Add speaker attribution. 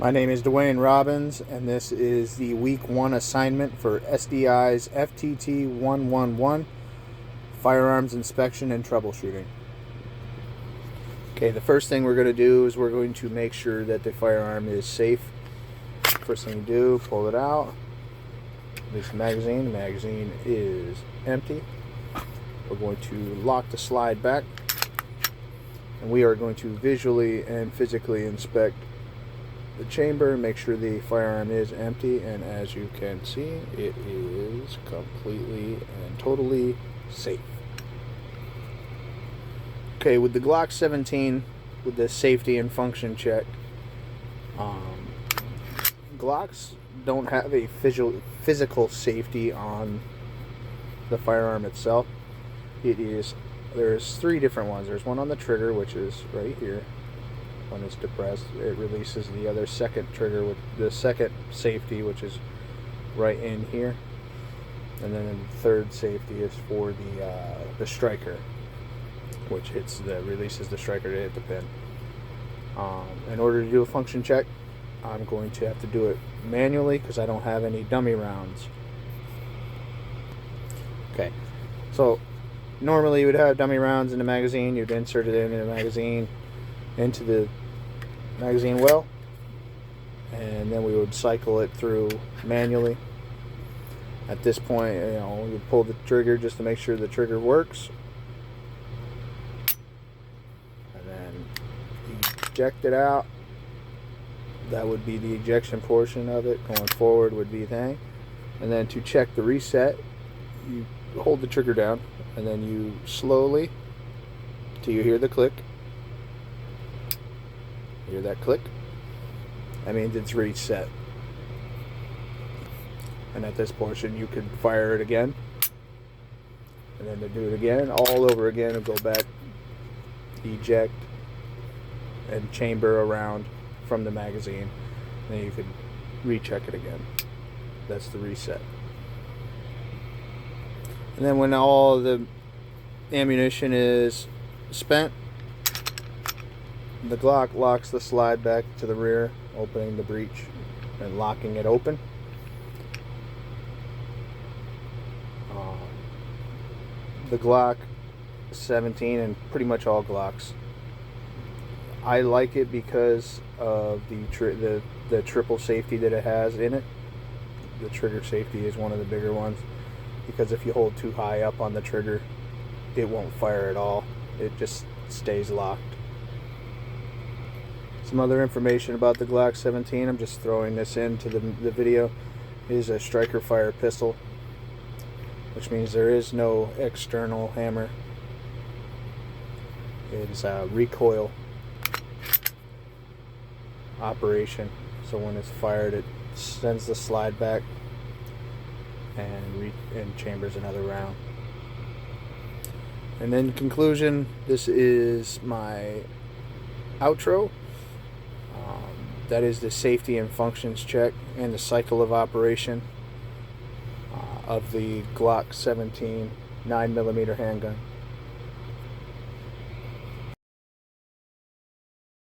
Speaker 1: My name is Dwayne Robbins, and this is the Week 1 assignment for SDI's FTT 111, Firearms Inspection and Troubleshooting. Okay, the first thing we're going to do is we're going to make sure that the firearm is safe. First thing you do, pull it out. Release the magazine. The magazine is empty. We're going to lock the slide back, and we are going to visually and physically inspect the chamber, make sure the firearm is empty, and as you can see, it is completely and totally safe. Okay, with the Glock 17, with the safety and function check, Glocks don't have a physical safety on the firearm itself. There's three different ones. There's one on the trigger, which is right here. When it's depressed, it releases the other second trigger with the second safety, which is right in here, and then the third safety is for the striker, which releases the striker to hit the pin. In order to do a function check, I'm going to have to do it manually because I don't have any dummy rounds. Okay, so normally you would have dummy rounds in the magazine. You'd insert it in the magazine, into the magazine well, and then we would cycle it through manually. At this point, you pull the trigger just to make sure the trigger works, and then you eject it out. That would be the ejection portion of it. Going forward would be thing. And then to check the reset, you hold the trigger down, and then you slowly, till you hear the click. Hear that click? That means it's reset. And at this portion, you could fire it again, and then to do it again, all over again, and go back, eject, and chamber around from the magazine. And then you could recheck it again. That's the reset. And then when all the ammunition is spent, the Glock locks the slide back to the rear, opening the breech and locking it open. The Glock 17, and pretty much all Glocks, I like it because of the triple safety that it has in it. The trigger safety is one of the bigger ones, because if you hold too high up on the trigger, it won't fire at all. It just stays locked. Some other information about the Glock 17, I'm just throwing this into the video, is a striker fire pistol, which means there is no external hammer. It is a recoil operation, so when it's fired, it sends the slide back and chambers another round. And in conclusion, this is my outro. That is the safety and functions check and the cycle of operation of the Glock 17 9mm handgun.